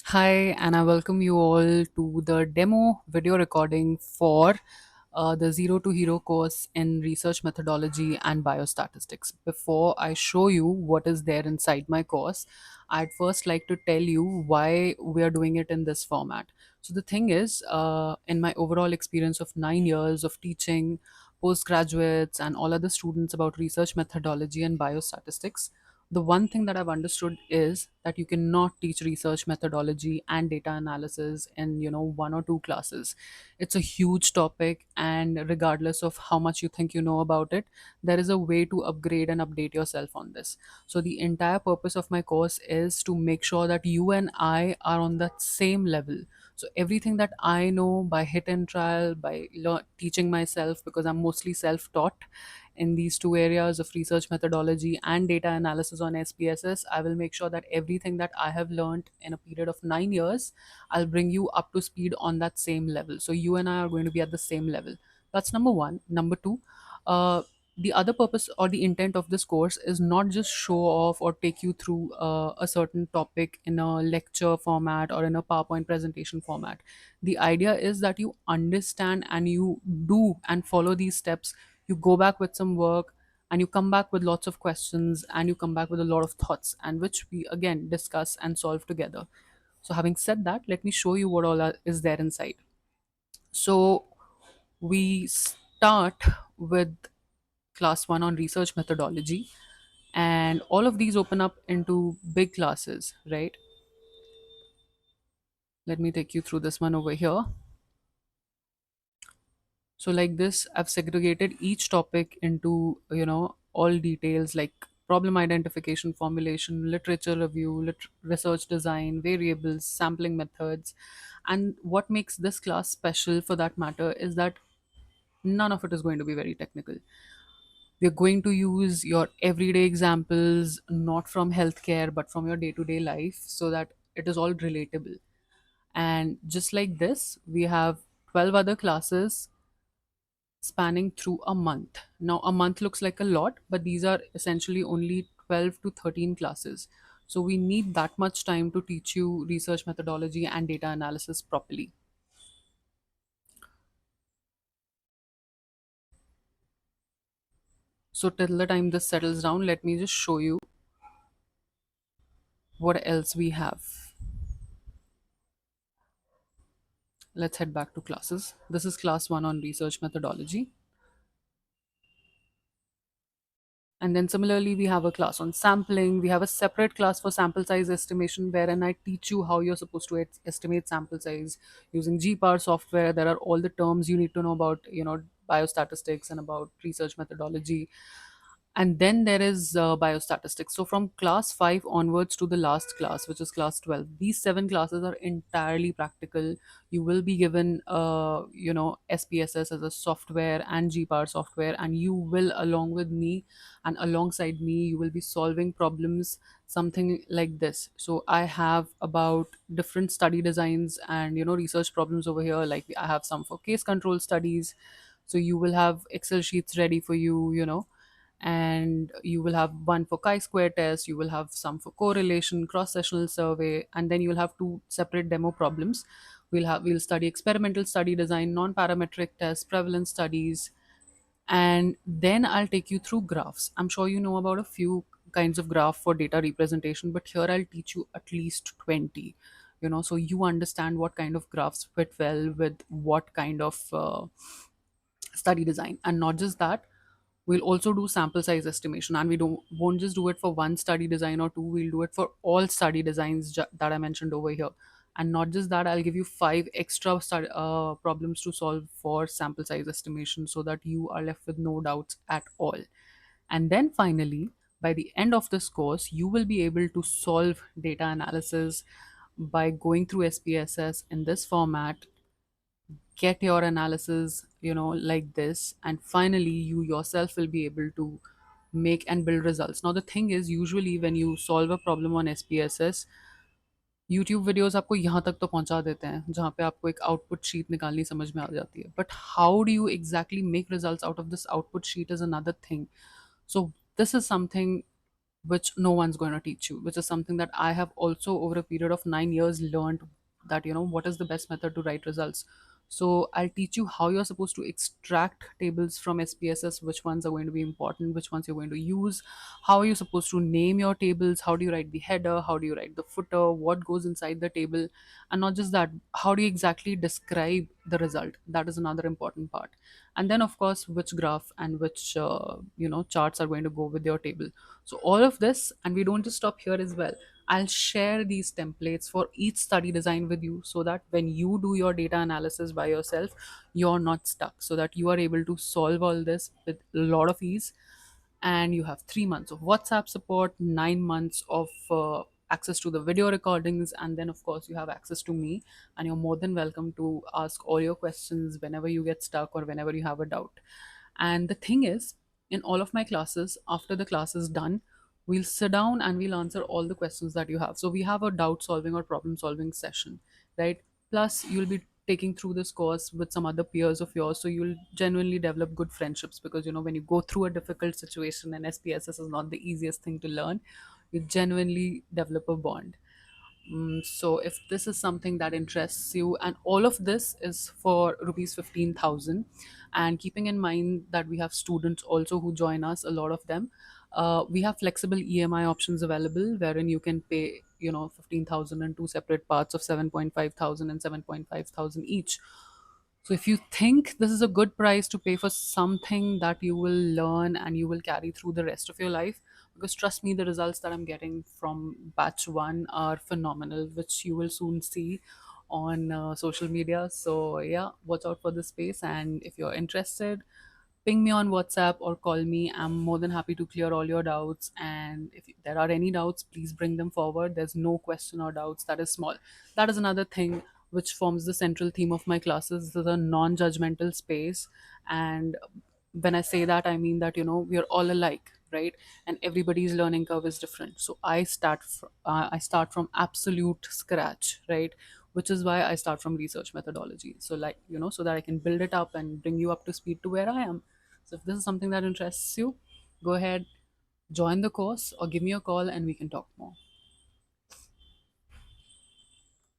Hi, and I welcome you all to the demo video recording for the Zero to Hero course in research methodology and biostatistics. Before I show you what is there inside my course, I'd first like to tell you why we are doing it in this format. So, the thing is, in my overall experience of 9 years of teaching postgraduates and all other students about research methodology and biostatistics, the one thing that I've understood is that you cannot teach research methodology and data analysis in one or two classes. It's a huge topic, and regardless of how much you think you know about it, there is a way to upgrade and update yourself on this. So the entire purpose of my course is to make sure that you and I are on that same level. So everything that I know by hit and trial, by teaching myself, because I'm mostly self-taught in these two areas of research methodology and data analysis on SPSS, I will make sure that everything that I have learned in a period of 9 years, I'll bring you up to speed on that same level. So you and I are going to be at the same level. That's number one. Number two, the other purpose or the intent of this course is not just show off or take you through a certain topic in a lecture format or in a PowerPoint presentation format. The idea is that you understand and you do and follow these steps. You go back with some work, and you come back with lots of questions, and you come back with a lot of thoughts, and which we again discuss and solve together. So having said that, let me show you what is there inside. So we start with class 1 on research methodology, and all of these open up into big classes, right? Let me take you through this one over here. So like this, I've segregated each topic into, all details like problem identification, formulation, literature review, research design, variables, sampling methods. And what makes this class special for that matter is that none of it is going to be very technical. We're going to use your everyday examples, not from healthcare, but from your day to day life, so that it is all relatable. And just like this, we have 12 other classes spanning through a month. Now, a month looks like a lot, but these are essentially only 12 to 13 classes. So, we need that much time to teach you research methodology and data analysis properly. So, till the time this settles down, let me just show you what else we have. Let's head back to classes. This is class 1 on research methodology. And then similarly, we have a class on sampling. We have a separate class for sample size estimation, wherein I teach you how you're supposed to estimate sample size using GPAR software. There are all the terms you need to know about, biostatistics and about research methodology. And then there is biostatistics. So from class 5 onwards to the last class, which is class 12, these 7 classes are entirely practical. You will be given SPSS as a software and GPAR software, and you will, along with me and alongside me, you will be solving problems something like this. So I have about different study designs and research problems over here. Like I have some for case control studies, so you will have Excel sheets ready for you, and you will have one for chi-square test, you will have some for correlation, cross-sectional survey, and then you will have two separate demo problems. We'll study experimental study design, non-parametric tests, prevalence studies, and then I'll take you through graphs. I'm sure you know about a few kinds of graph for data representation, but here I'll teach you at least 20, so you understand what kind of graphs fit well with what kind of study design. And not just that, we'll also do sample size estimation, and we don't won't just do it for one study design or two. We'll do it for all study designs that I mentioned over here. And not just that, I'll give you five extra problems to solve for sample size estimation, so that you are left with no doubts at all. And then finally, by the end of this course, you will be able to solve data analysis by going through SPSS in this format, get your analysis, like this, and finally you yourself will be able to make and build results. Now the thing is, usually when you solve a problem on SPSS, YouTube videos आपको यहाँ तक तो पहुँचा देते हैं जहाँ पे आपको एक आउटपुट शीट निकालनी समझ में आ जाती है, but how do you exactly make results out of this output sheet is another thing. So this is something which no one's going to teach you, which is something that I have also over a period of 9 years learned, that what is the best method to write results. So I'll teach you how you're supposed to extract tables from SPSS, which ones are going to be important, which ones you're going to use, how are you supposed to name your tables, how do you write the header, how do you write the footer, what goes inside the table, and not just that, how do you exactly describe the result. That is another important part. And then of course which graph and which charts are going to go with your table. So all of this, and we don't just stop here as well. I'll share these templates for each study design with you, so that when you do your data analysis by yourself, you're not stuck, so that you are able to solve all this with a lot of ease. And you have 3 months of WhatsApp support, 9 months of access to the video recordings, and then of course you have access to me, and you're more than welcome to ask all your questions whenever you get stuck or whenever you have a doubt. And the thing is, in all of my classes, after the class is done, we'll sit down and we'll answer all the questions that you have. So we have a doubt solving or problem solving session, right? Plus, you'll be taking through this course with some other peers of yours. So you'll genuinely develop good friendships, because, when you go through a difficult situation, and SPSS is not the easiest thing to learn, you genuinely develop a bond. So if this is something that interests you, and all of this is for rupees 15,000, and keeping in mind that we have students also who join us, a lot of them, we have flexible EMI options available, wherein you can pay 15,000 in two separate parts of 7.5 thousand and 7.5 thousand each. So if you think this is a good price to pay for something that you will learn and you will carry through the rest of your life, because trust me, the results that I'm getting from batch one are phenomenal, which you will soon see on social media. So yeah, watch out for this space. And if you're interested, ping me on WhatsApp or call me. I'm more than happy to clear all your doubts. And if there are any doubts, please bring them forward. There's no question or doubts that is small. That is another thing which forms the central theme of my classes. This is a non-judgmental space. And when I say that, I mean that we are all alike, right? And everybody's learning curve is different. So I start from absolute scratch, right? Which is why I start from research methodology. So, like, so that I can build it up and bring you up to speed to where I am. So if this is something that interests you, go ahead, join the course, or give me a call and we can talk more.